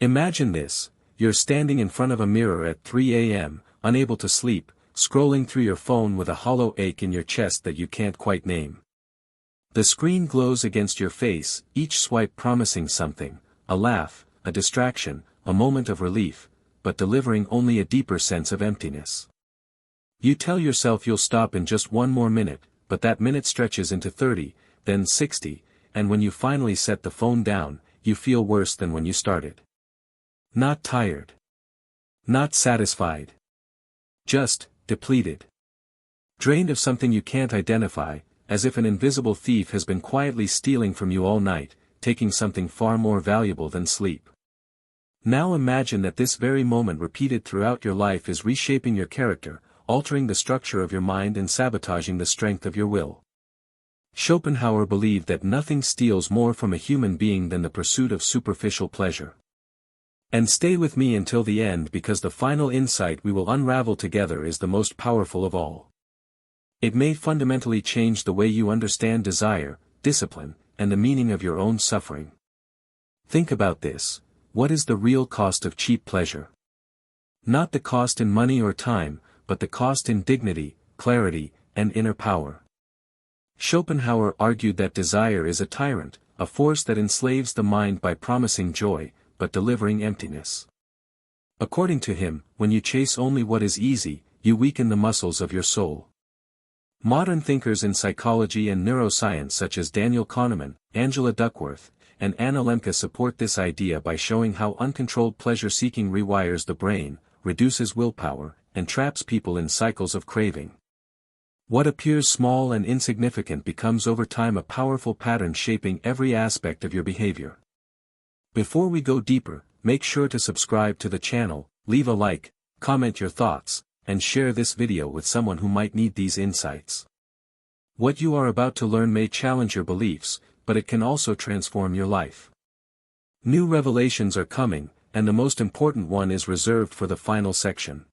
Imagine this: you're standing in front of a mirror at 3 a.m., unable to sleep, scrolling through your phone with a hollow ache in your chest that you can't quite name. The screen glows against your face, each swipe promising something: a laugh, a distraction, a moment of relief, but delivering only a deeper sense of emptiness. You tell yourself you'll stop in just one more minute, but that minute stretches into 30, then 60, and when you finally set the phone down, you feel worse than when you started. Not tired. Not satisfied. Just depleted. Drained of something you can't identify, as if an invisible thief has been quietly stealing from you all night, taking something far more valuable than sleep. Now imagine that this very moment repeated throughout your life is reshaping your character, altering the structure of your mind and sabotaging the strength of your will. Schopenhauer believed that nothing steals more from a human being than the pursuit of superficial pleasure. And stay with me until the end, because the final insight we will unravel together is the most powerful of all. It may fundamentally change the way you understand desire, discipline, and the meaning of your own suffering. Think about this: what is the real cost of cheap pleasure? Not the cost in money or time, but the cost in dignity, clarity, and inner power. Schopenhauer argued that desire is a tyrant, a force that enslaves the mind by promising joy, but delivering emptiness. According to him, when you chase only what is easy, you weaken the muscles of your soul. Modern thinkers in psychology and neuroscience such as Daniel Kahneman, Angela Duckworth, and Anna Lemke support this idea by showing how uncontrolled pleasure-seeking rewires the brain, reduces willpower, and traps people in cycles of craving. What appears small and insignificant becomes over time a powerful pattern shaping every aspect of your behavior. Before we go deeper, make sure to subscribe to the channel, leave a like, comment your thoughts, and share this video with someone who might need these insights. What you are about to learn may challenge your beliefs, but it can also transform your life. New revelations are coming, and the most important one is reserved for the final section.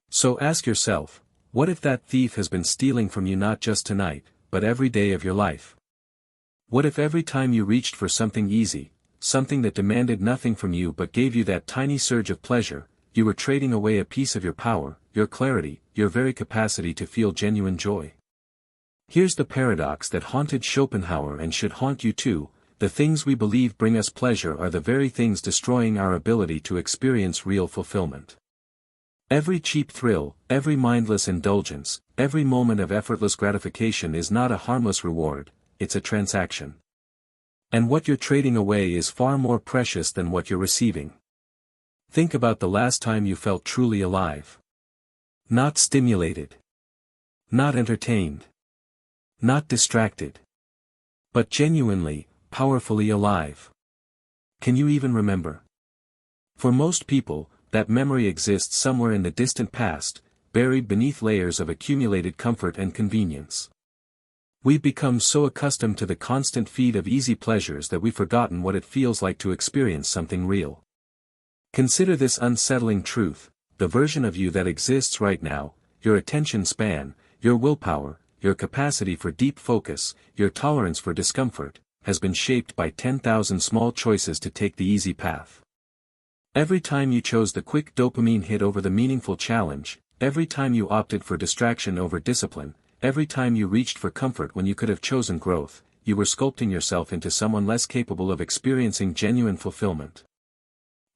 So ask yourself, what if that thief has been stealing from you not just tonight, but every day of your life? What if every time you reached for something easy, something that demanded nothing from you but gave you that tiny surge of pleasure, you were trading away a piece of your power, your clarity, your very capacity to feel genuine joy? Here's the paradox that haunted Schopenhauer and should haunt you too: the things we believe bring us pleasure are the very things destroying our ability to experience real fulfillment. Every cheap thrill, every mindless indulgence, every moment of effortless gratification is not a harmless reward, it's a transaction. And what you're trading away is far more precious than what you're receiving. Think about the last time you felt truly alive. Not stimulated. Not entertained. Not distracted. But genuinely, powerfully alive. Can you even remember? For most people, that memory exists somewhere in the distant past, buried beneath layers of accumulated comfort and convenience. We've become so accustomed to the constant feed of easy pleasures that we've forgotten what it feels like to experience something real. Consider this unsettling truth: the version of you that exists right now, your attention span, your willpower, your capacity for deep focus, your tolerance for discomfort, has been shaped by 10,000 small choices to take the easy path. Every time you chose the quick dopamine hit over the meaningful challenge, every time you opted for distraction over discipline, every time you reached for comfort when you could have chosen growth, you were sculpting yourself into someone less capable of experiencing genuine fulfillment.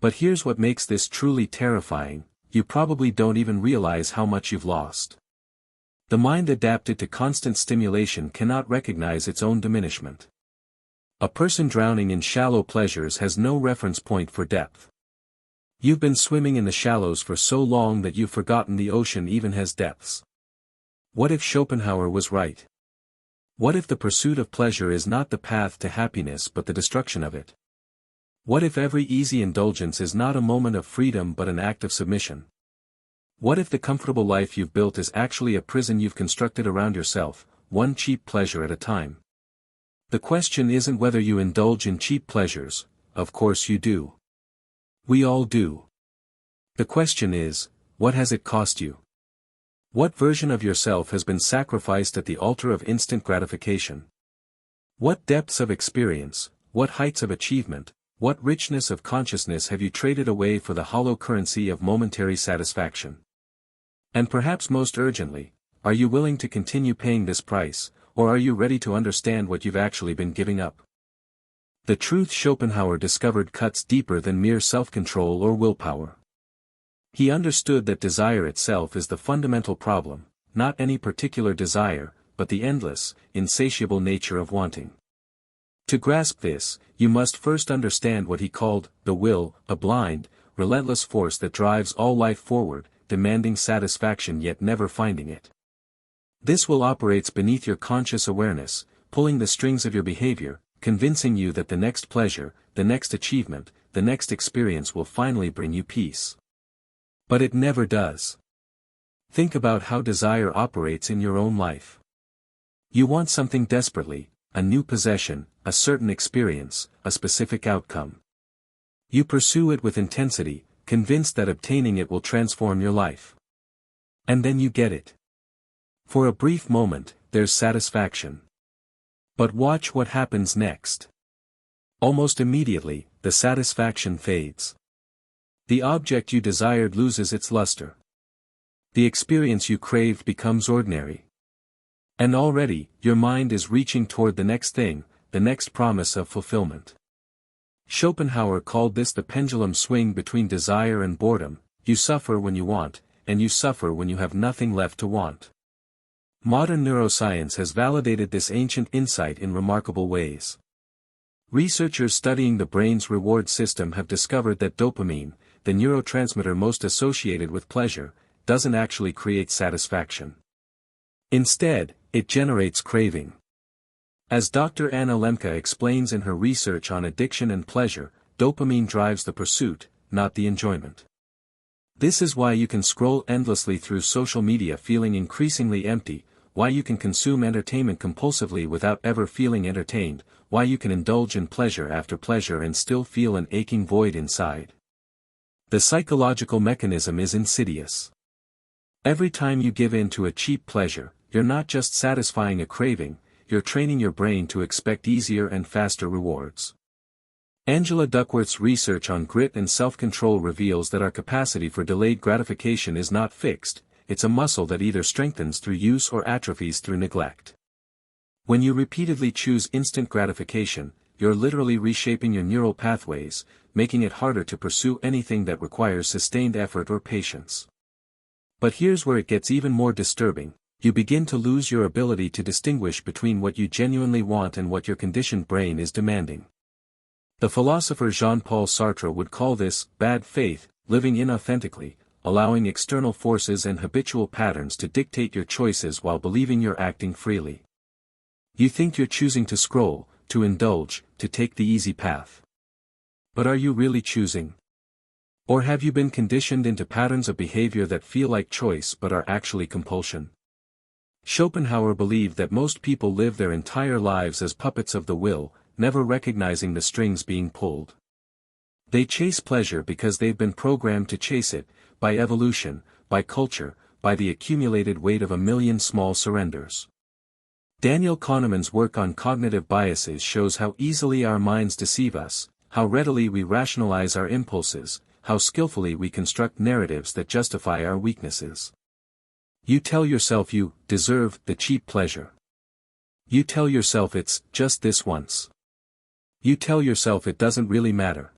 But here's what makes this truly terrifying: you probably don't even realize how much you've lost. The mind adapted to constant stimulation cannot recognize its own diminishment. A person drowning in shallow pleasures has no reference point for depth. You've been swimming in the shallows for so long that you've forgotten the ocean even has depths. What if Schopenhauer was right? What if the pursuit of pleasure is not the path to happiness but the destruction of it? What if every easy indulgence is not a moment of freedom but an act of submission? What if the comfortable life you've built is actually a prison you've constructed around yourself, one cheap pleasure at a time? The question isn't whether you indulge in cheap pleasures, of course you do. We all do. The question is, what has it cost you? What version of yourself has been sacrificed at the altar of instant gratification? What depths of experience, what heights of achievement, What richness of consciousness have you traded away for the hollow currency of momentary satisfaction? And perhaps most urgently, are you willing to continue paying this price, or are you ready to understand what you've actually been giving up? The truth Schopenhauer discovered cuts deeper than mere self-control or willpower. He understood that desire itself is the fundamental problem, not any particular desire, but the endless, insatiable nature of wanting. To grasp this, you must first understand what he called the will, a blind, relentless force that drives all life forward, demanding satisfaction yet never finding it. This will operates beneath your conscious awareness, pulling the strings of your behavior, convincing you that the next pleasure, the next achievement, the next experience will finally bring you peace. But it never does. Think about how desire operates in your own life. You want something desperately, a new possession, a certain experience, a specific outcome. You pursue it with intensity, convinced that obtaining it will transform your life. And then you get it. For a brief moment, there's satisfaction. But watch what happens next. Almost immediately, the satisfaction fades. The object you desired loses its luster. The experience you craved becomes ordinary. And already, your mind is reaching toward the next thing, the next promise of fulfillment. Schopenhauer called this the pendulum swing between desire and boredom. You suffer when you want, and you suffer when you have nothing left to want. Modern neuroscience has validated this ancient insight in remarkable ways. Researchers studying the brain's reward system have discovered that dopamine, the neurotransmitter most associated with pleasure, doesn't actually create satisfaction. Instead, it generates craving. As Dr. Anna Lemke explains in her research on addiction and pleasure, dopamine drives the pursuit, not the enjoyment. This is why you can scroll endlessly through social media feeling increasingly empty, why you can consume entertainment compulsively without ever feeling entertained, why you can indulge in pleasure after pleasure and still feel an aching void inside. The psychological mechanism is insidious. Every time you give in to a cheap pleasure, you're not just satisfying a craving, you're training your brain to expect easier and faster rewards. Angela Duckworth's research on grit and self-control reveals that our capacity for delayed gratification is not fixed, it's a muscle that either strengthens through use or atrophies through neglect. When you repeatedly choose instant gratification, you're literally reshaping your neural pathways, making it harder to pursue anything that requires sustained effort or patience. But here's where it gets even more disturbing. You begin to lose your ability to distinguish between what you genuinely want and what your conditioned brain is demanding. The philosopher Jean-Paul Sartre would call this bad faith, living inauthentically, allowing external forces and habitual patterns to dictate your choices while believing you're acting freely. You think you're choosing to scroll, to indulge, to take the easy path. But are you really choosing? Or have you been conditioned into patterns of behavior that feel like choice but are actually compulsion? Schopenhauer believed that most people live their entire lives as puppets of the will, never recognizing the strings being pulled. They chase pleasure because they've been programmed to chase it, by evolution, by culture, by the accumulated weight of a million small surrenders. Daniel Kahneman's work on cognitive biases shows how easily our minds deceive us, how readily we rationalize our impulses, how skillfully we construct narratives that justify our weaknesses. You tell yourself you deserve the cheap pleasure. You tell yourself it's just this once. You tell yourself it doesn't really matter.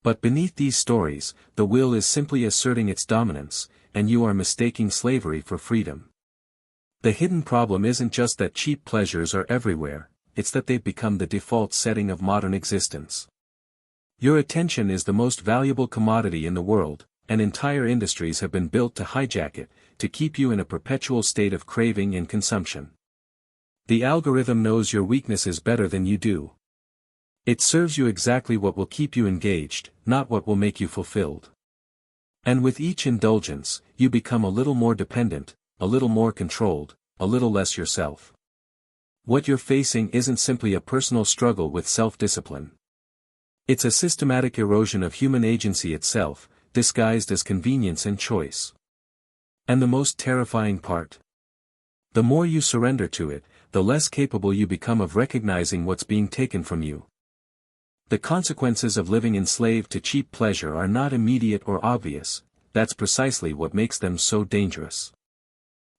But beneath these stories, the will is simply asserting its dominance, and you are mistaking slavery for freedom. The hidden problem isn't just that cheap pleasures are everywhere, it's that they've become the default setting of modern existence. Your attention is the most valuable commodity in the world, and entire industries have been built to hijack it, to keep you in a perpetual state of craving and consumption. The algorithm knows your weaknesses better than you do. It serves you exactly what will keep you engaged, not what will make you fulfilled. And with each indulgence, you become a little more dependent, a little more controlled, a little less yourself. What you're facing isn't simply a personal struggle with self-discipline. It's a systematic erosion of human agency itself, disguised as convenience and choice. And the most terrifying part? The more you surrender to it, the less capable you become of recognizing what's being taken from you. The consequences of living enslaved to cheap pleasure are not immediate or obvious. That's precisely what makes them so dangerous.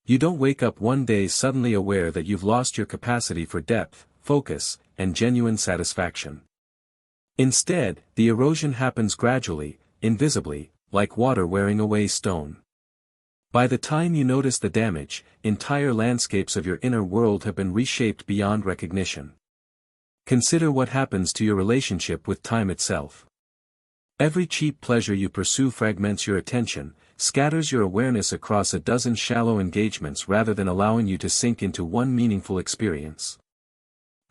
You don't wake up one day suddenly aware that you've lost your capacity for depth, focus, and genuine satisfaction. Instead, the erosion happens gradually, invisibly, like water wearing away stone. By the time you notice the damage, entire landscapes of your inner world have been reshaped beyond recognition. Consider what happens to your relationship with time itself. Every cheap pleasure you pursue fragments your attention, scatters your awareness across a dozen shallow engagements rather than allowing you to sink into one meaningful experience.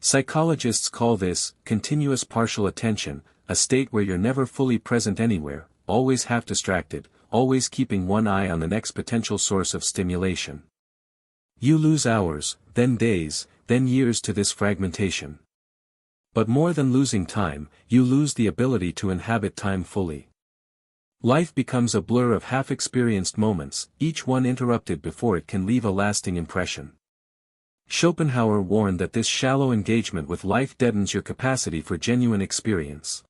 Psychologists call this continuous partial attention, a state where you're never fully present anywhere, always half distracted, always keeping one eye on the next potential source of stimulation. You lose hours, then days, then years to this fragmentation. But more than losing time, you lose the ability to inhabit time fully. Life becomes a blur of half-experienced moments, each one interrupted before it can leave a lasting impression. Schopenhauer warned that this shallow engagement with life deadens your capacity for genuine experience.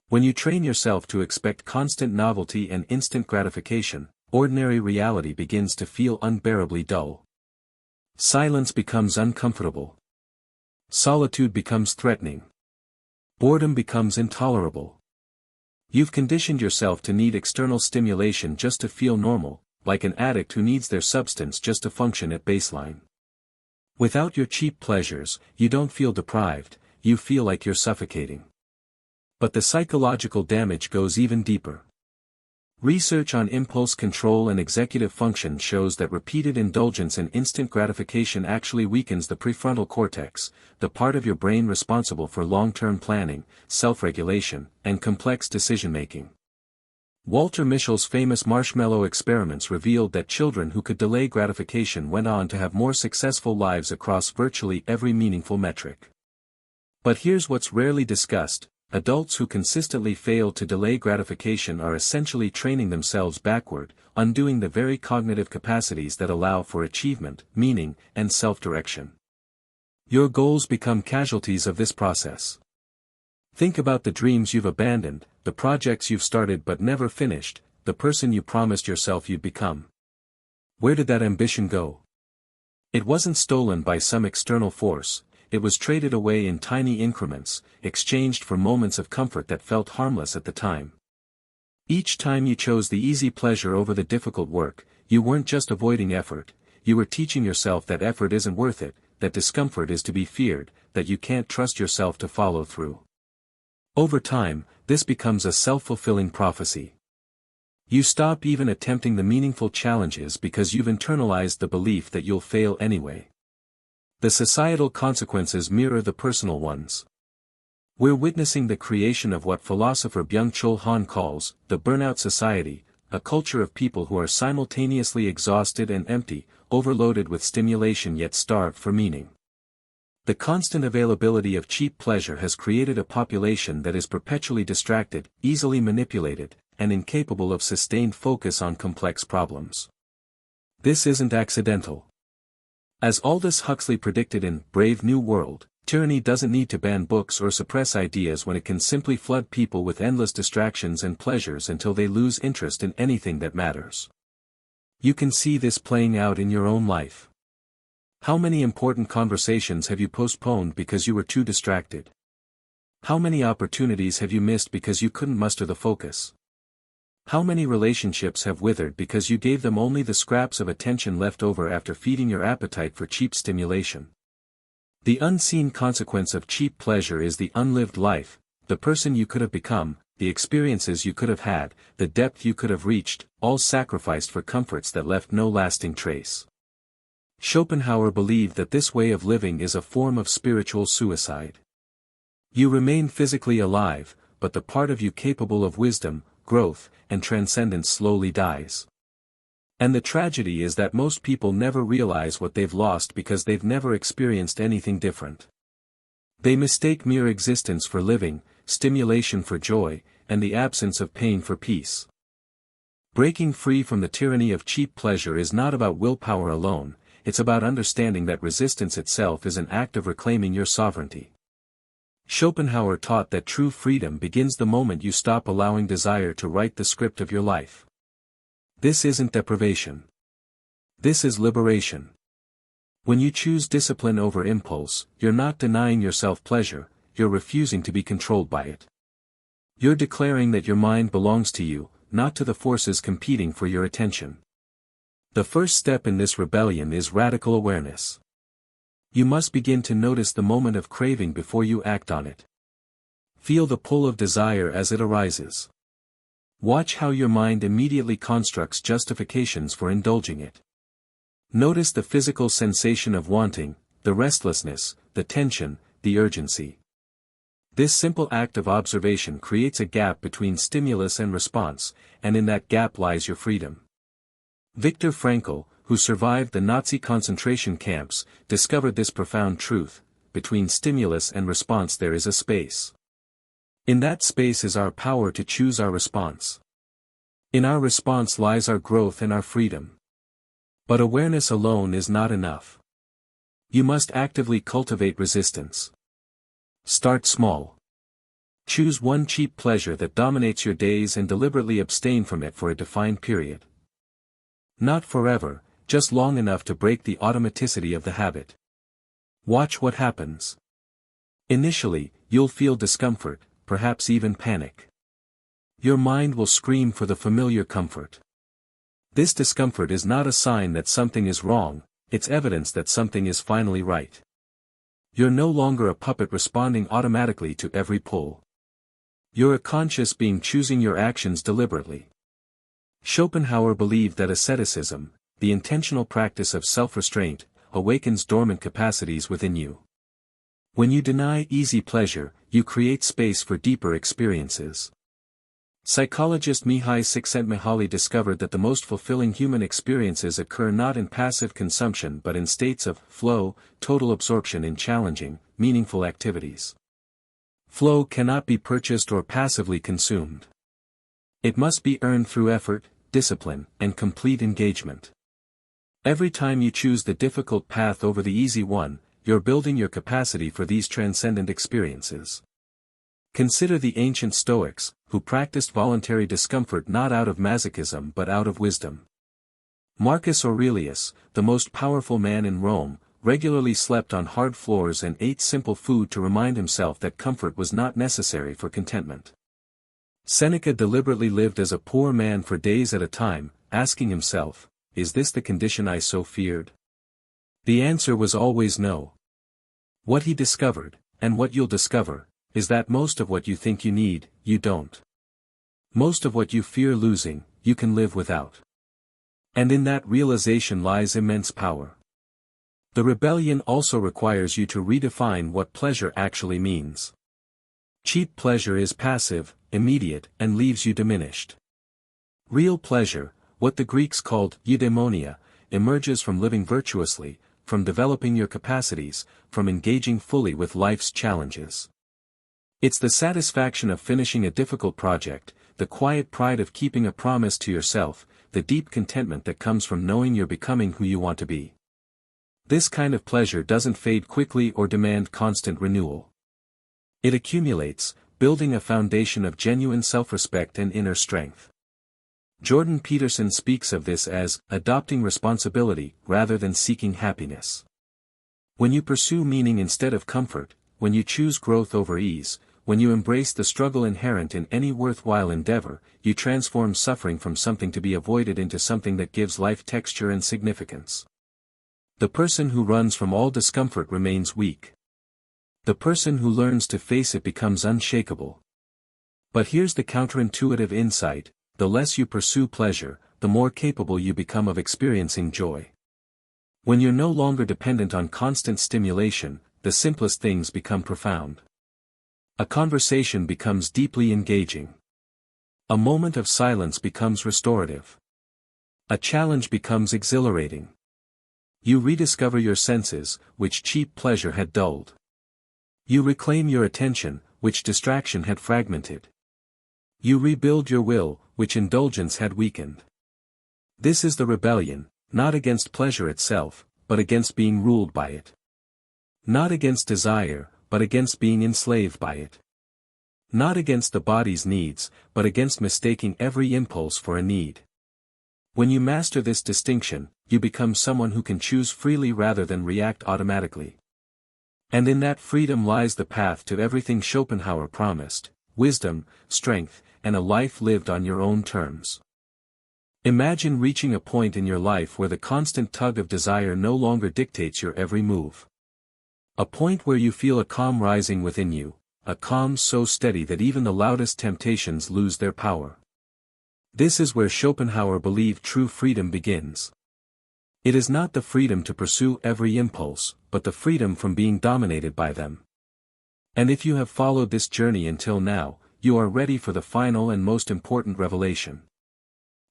When you train yourself to expect constant novelty and instant gratification, ordinary reality begins to feel unbearably dull. Silence becomes uncomfortable. Solitude becomes threatening. Boredom becomes intolerable. You've conditioned yourself to need external stimulation just to feel normal, like an addict who needs their substance just to function at baseline. Without your cheap pleasures, you don't feel deprived, you feel like you're suffocating. But the psychological damage goes even deeper. Research on impulse control and executive function shows that repeated indulgence in instant gratification actually weakens the prefrontal cortex, the part of your brain responsible for long-term planning, self-regulation, and complex decision-making. Walter Mischel's famous marshmallow experiments revealed that children who could delay gratification went on to have more successful lives across virtually every meaningful metric. But here's what's rarely discussed. Adults who consistently fail to delay gratification are essentially training themselves backward, undoing the very cognitive capacities that allow for achievement, meaning, and self-direction. Your goals become casualties of this process. Think about the dreams you've abandoned, the projects you've started but never finished, the person you promised yourself you'd become. Where did that ambition go? It wasn't stolen by some external force. It was traded away in tiny increments, exchanged for moments of comfort that felt harmless at the time. Each time you chose the easy pleasure over the difficult work, you weren't just avoiding effort, you were teaching yourself that effort isn't worth it, that discomfort is to be feared, that you can't trust yourself to follow through. Over time, this becomes a self-fulfilling prophecy. You stop even attempting the meaningful challenges because you've internalized the belief that you'll fail anyway. The societal consequences mirror the personal ones. We're witnessing the creation of what philosopher Byung-Chul Han calls, the burnout society, a culture of people who are simultaneously exhausted and empty, overloaded with stimulation yet starved for meaning. The constant availability of cheap pleasure has created a population that is perpetually distracted, easily manipulated, and incapable of sustained focus on complex problems. This isn't accidental. As Aldous Huxley predicted in Brave New World, tyranny doesn't need to ban books or suppress ideas when it can simply flood people with endless distractions and pleasures until they lose interest in anything that matters. You can see this playing out in your own life. How many important conversations have you postponed because you were too distracted? How many opportunities have you missed because you couldn't muster the focus? How many relationships have withered because you gave them only the scraps of attention left over after feeding your appetite for cheap stimulation? The unseen consequence of cheap pleasure is the unlived life, the person you could have become, the experiences you could have had, the depth you could have reached, all sacrificed for comforts that left no lasting trace. Schopenhauer believed that this way of living is a form of spiritual suicide. You remain physically alive, but the part of you capable of wisdom, growth, and transcendence slowly dies. And the tragedy is that most people never realize what they've lost because they've never experienced anything different. They mistake mere existence for living, stimulation for joy, and the absence of pain for peace. Breaking free from the tyranny of cheap pleasure is not about willpower alone, it's about understanding that resistance itself is an act of reclaiming your sovereignty. Schopenhauer taught that true freedom begins the moment you stop allowing desire to write the script of your life. This isn't deprivation. This is liberation. When you choose discipline over impulse, you're not denying yourself pleasure, you're refusing to be controlled by it. You're declaring that your mind belongs to you, not to the forces competing for your attention. The first step in this rebellion is radical awareness. You must begin to notice the moment of craving before you act on it. Feel the pull of desire as it arises. Watch how your mind immediately constructs justifications for indulging it. Notice the physical sensation of wanting, the restlessness, the tension, the urgency. This simple act of observation creates a gap between stimulus and response, and in that gap lies your freedom. Viktor Frankl, who survived the Nazi concentration camps, discovered this profound truth: between stimulus and response there is a space. In that space is our power to choose our response. In our response lies our growth and our freedom. But awareness alone is not enough. You must actively cultivate resistance. Start small. Choose one cheap pleasure that dominates your days and deliberately abstain from it for a defined period. Not forever, just long enough to break the automaticity of the habit. Watch what happens. Initially, you'll feel discomfort, perhaps even panic. Your mind will scream for the familiar comfort. This discomfort is not a sign that something is wrong, it's evidence that something is finally right. You're no longer a puppet responding automatically to every pull. You're a conscious being choosing your actions deliberately. Schopenhauer believed that asceticism, the intentional practice of self-restraint, awakens dormant capacities within you. When you deny easy pleasure, you create space for deeper experiences. Psychologist Mihai Csikszentmihalyi discovered that the most fulfilling human experiences occur not in passive consumption but in states of flow, total absorption in challenging, meaningful activities. Flow cannot be purchased or passively consumed. It must be earned through effort, discipline, and complete engagement. Every time you choose the difficult path over the easy one, you're building your capacity for these transcendent experiences. Consider the ancient Stoics, who practiced voluntary discomfort not out of masochism but out of wisdom. Marcus Aurelius, the most powerful man in Rome, regularly slept on hard floors and ate simple food to remind himself that comfort was not necessary for contentment. Seneca deliberately lived as a poor man for days at a time, asking himself, "Is this the condition I so feared?" The answer was always no. What he discovered, and what you'll discover, is that most of what you think you need, you don't. Most of what you fear losing, you can live without. And in that realization lies immense power. The rebellion also requires you to redefine what pleasure actually means. Cheap pleasure is passive, immediate, and leaves you diminished. Real pleasure, what the Greeks called eudaimonia, emerges from living virtuously, from developing your capacities, from engaging fully with life's challenges. It's the satisfaction of finishing a difficult project, the quiet pride of keeping a promise to yourself, the deep contentment that comes from knowing you're becoming who you want to be. This kind of pleasure doesn't fade quickly or demand constant renewal. It accumulates, building a foundation of genuine self-respect and inner strength. Jordan Peterson speaks of this as adopting responsibility rather than seeking happiness. When you pursue meaning instead of comfort, when you choose growth over ease, when you embrace the struggle inherent in any worthwhile endeavor, you transform suffering from something to be avoided into something that gives life texture and significance. The person who runs from all discomfort remains weak. The person who learns to face it becomes unshakable. But here's the counterintuitive insight: the less you pursue pleasure, the more capable you become of experiencing joy. When you're no longer dependent on constant stimulation, the simplest things become profound. A conversation becomes deeply engaging. A moment of silence becomes restorative. A challenge becomes exhilarating. You rediscover your senses, which cheap pleasure had dulled. You reclaim your attention, which distraction had fragmented. You rebuild your will, which indulgence had weakened. This is the rebellion, not against pleasure itself, but against being ruled by it. Not against desire, but against being enslaved by it. Not against the body's needs, but against mistaking every impulse for a need. When you master this distinction, you become someone who can choose freely rather than react automatically. And in that freedom lies the path to everything Schopenhauer promised: wisdom, strength, and a life lived on your own terms. Imagine reaching a point in your life where the constant tug of desire no longer dictates your every move. A point where you feel a calm rising within you, a calm so steady that even the loudest temptations lose their power. This is where Schopenhauer believed true freedom begins. It is not the freedom to pursue every impulse, but the freedom from being dominated by them. And if you have followed this journey until now, you are ready for the final and most important revelation.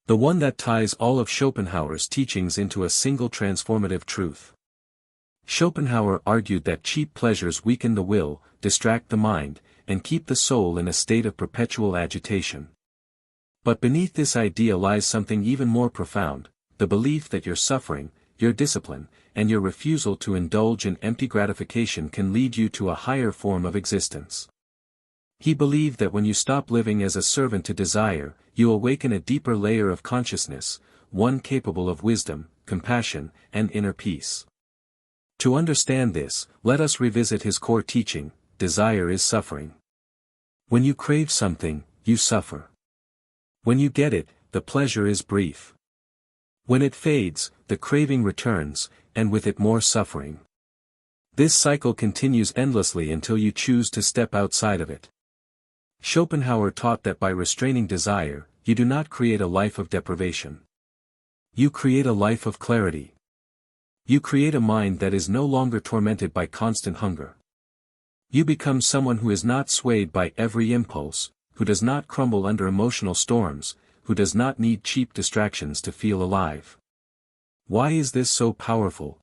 The one that ties all of Schopenhauer's teachings into a single transformative truth. Schopenhauer argued that cheap pleasures weaken the will, distract the mind, and keep the soul in a state of perpetual agitation. But beneath this idea lies something even more profound: the belief that your suffering, your discipline, and your refusal to indulge in empty gratification can lead you to a higher form of existence. He believed that when you stop living as a servant to desire, you awaken a deeper layer of consciousness, one capable of wisdom, compassion, and inner peace. To understand this, let us revisit his core teaching: desire is suffering. When you crave something, you suffer. When you get it, the pleasure is brief. When it fades, the craving returns, and with it more suffering. This cycle continues endlessly until you choose to step outside of it. Schopenhauer taught that by restraining desire, you do not create a life of deprivation. You create a life of clarity. You create a mind that is no longer tormented by constant hunger. You become someone who is not swayed by every impulse, who does not crumble under emotional storms, who does not need cheap distractions to feel alive. Why is this so powerful?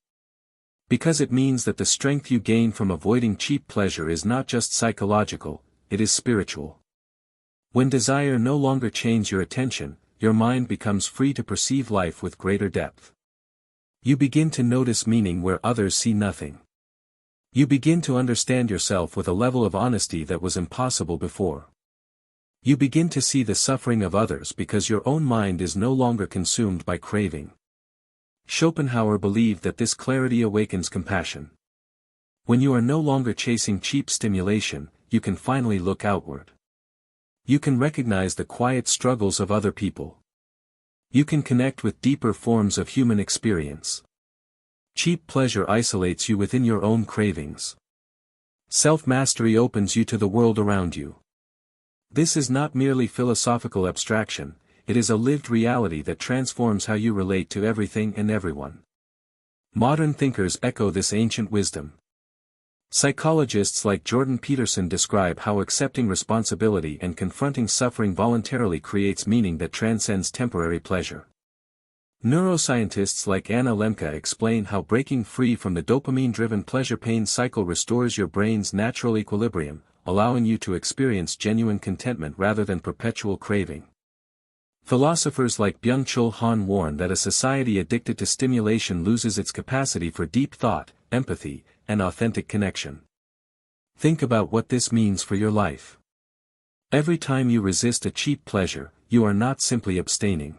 Because it means that the strength you gain from avoiding cheap pleasure is not just psychological, it is spiritual. When desire no longer chains your attention, your mind becomes free to perceive life with greater depth. You begin to notice meaning where others see nothing. You begin to understand yourself with a level of honesty that was impossible before. You begin to see the suffering of others because your own mind is no longer consumed by craving. Schopenhauer believed that this clarity awakens compassion. When you are no longer chasing cheap stimulation, you can finally look outward. You can recognize the quiet struggles of other people. You can connect with deeper forms of human experience. Cheap pleasure isolates you within your own cravings. Self-mastery opens you to the world around you. This is not merely philosophical abstraction, it is a lived reality that transforms how you relate to everything and everyone. Modern thinkers echo this ancient wisdom. Psychologists like Jordan Peterson describe how accepting responsibility and confronting suffering voluntarily creates meaning that transcends temporary pleasure. Neuroscientists like Anna Lemke explain how breaking free from the dopamine-driven pleasure-pain cycle restores your brain's natural equilibrium, allowing you to experience genuine contentment rather than perpetual craving. Philosophers like Byung-Chul Han warn that a society addicted to stimulation loses its capacity for deep thought, empathy, and authentic connection. Think about what this means for your life. Every time you resist a cheap pleasure, you are not simply abstaining.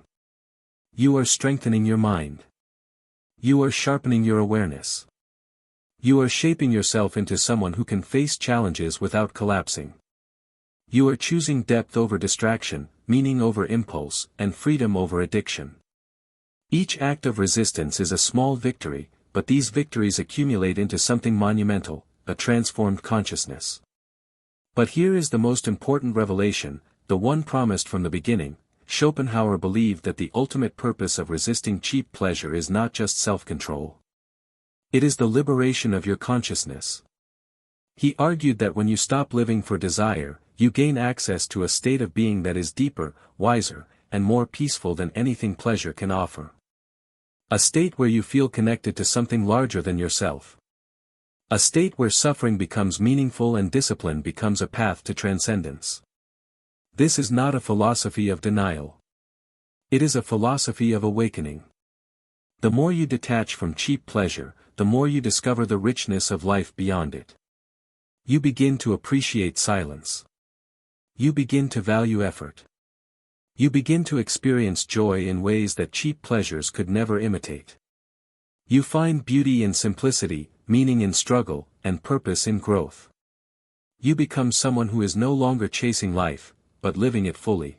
You are strengthening your mind. You are sharpening your awareness. You are shaping yourself into someone who can face challenges without collapsing. You are choosing depth over distraction, meaning over impulse, and freedom over addiction. Each act of resistance is a small victory, but these victories accumulate into something monumental, a transformed consciousness. But here is the most important revelation, the one promised from the beginning. Schopenhauer believed that the ultimate purpose of resisting cheap pleasure is not just self-control. It is the liberation of your consciousness. He argued that when you stop living for desire, you gain access to a state of being that is deeper, wiser, and more peaceful than anything pleasure can offer. A state where you feel connected to something larger than yourself. A state where suffering becomes meaningful and discipline becomes a path to transcendence. This is not a philosophy of denial. It is a philosophy of awakening. The more you detach from cheap pleasure, the more you discover the richness of life beyond it. You begin to appreciate silence. You begin to value effort. You begin to experience joy in ways that cheap pleasures could never imitate. You find beauty in simplicity, meaning in struggle, and purpose in growth. You become someone who is no longer chasing life, but living it fully.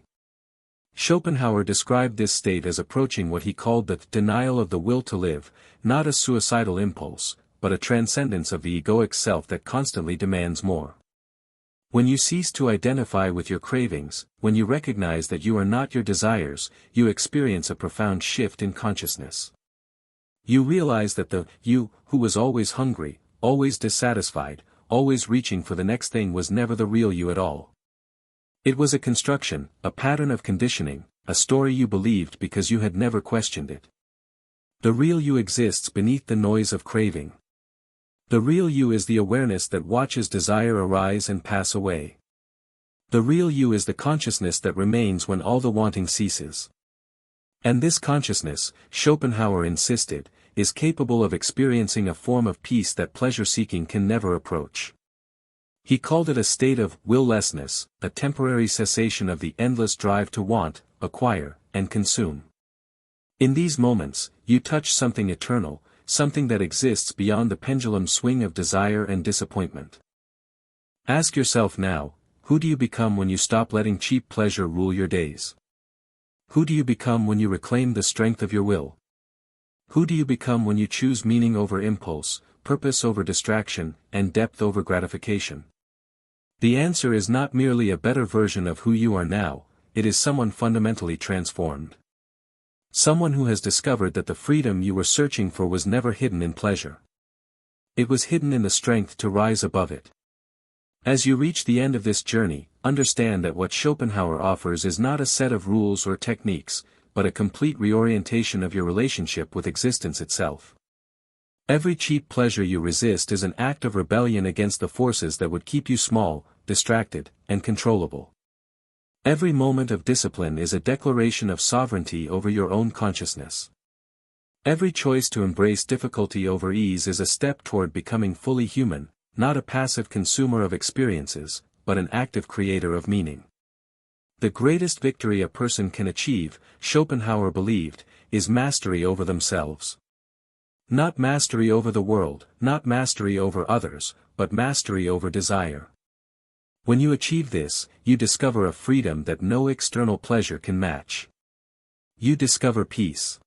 Schopenhauer described this state as approaching what he called the denial of the will to live, not a suicidal impulse, but a transcendence of the egoic self that constantly demands more. When you cease to identify with your cravings, when you recognize that you are not your desires, you experience a profound shift in consciousness. You realize that the you, who was always hungry, always dissatisfied, always reaching for the next thing was never the real you at all. It was a construction, a pattern of conditioning, a story you believed because you had never questioned it. The real you exists beneath the noise of craving. The real you is the awareness that watches desire arise and pass away. The real you is the consciousness that remains when all the wanting ceases. And this consciousness, Schopenhauer insisted, is capable of experiencing a form of peace that pleasure-seeking can never approach. He called it a state of will-lessness, a temporary cessation of the endless drive to want, acquire, and consume. In these moments, you touch something eternal, something that exists beyond the pendulum swing of desire and disappointment. Ask yourself now, who do you become when you stop letting cheap pleasure rule your days? Who do you become when you reclaim the strength of your will? Who do you become when you choose meaning over impulse, purpose over distraction, and depth over gratification? The answer is not merely a better version of who you are now, it is someone fundamentally transformed. Someone who has discovered that the freedom you were searching for was never hidden in pleasure. It was hidden in the strength to rise above it. As you reach the end of this journey, understand that what Schopenhauer offers is not a set of rules or techniques, but a complete reorientation of your relationship with existence itself. Every cheap pleasure you resist is an act of rebellion against the forces that would keep you small, distracted, and controllable. Every moment of discipline is a declaration of sovereignty over your own consciousness. Every choice to embrace difficulty over ease is a step toward becoming fully human, not a passive consumer of experiences, but an active creator of meaning. The greatest victory a person can achieve, Schopenhauer believed, is mastery over themselves. Not mastery over the world, not mastery over others, but mastery over desire. When you achieve this, you discover a freedom that no external pleasure can match. You discover peace.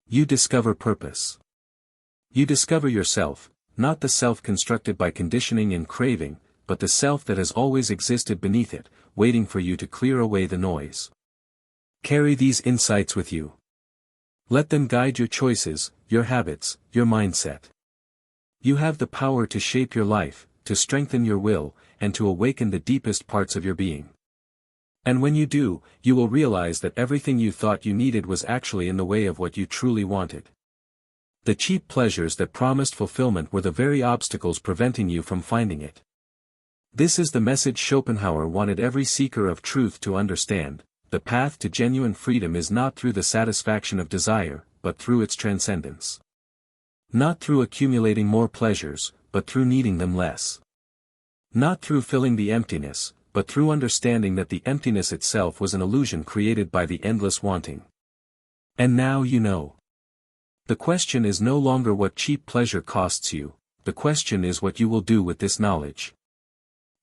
You discover purpose. You discover yourself, not the self constructed by conditioning and craving, but the self that has always existed beneath it, waiting for you to clear away the noise. Carry these insights with you. Let them guide your choices, your habits, your mindset. You have the power to shape your life, to strengthen your will, and to awaken the deepest parts of your being. And when you do, you will realize that everything you thought you needed was actually in the way of what you truly wanted. The cheap pleasures that promised fulfillment were the very obstacles preventing you from finding it. This is the message Schopenhauer wanted every seeker of truth to understand: the path to genuine freedom is not through the satisfaction of desire, but through its transcendence. Not through accumulating more pleasures, but through needing them less. Not through filling the emptiness, but through understanding that the emptiness itself was an illusion created by the endless wanting. And now you know. The question is no longer what cheap pleasure costs you, the question is what you will do with this knowledge.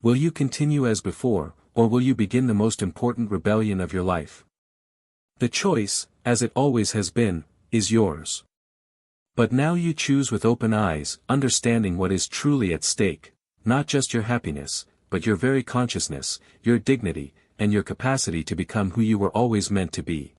Will you continue as before, or will you begin the most important rebellion of your life? The choice, as it always has been, is yours. But now you choose with open eyes, understanding what is truly at stake, not just your happiness, but your very consciousness, your dignity, and your capacity to become who you were always meant to be.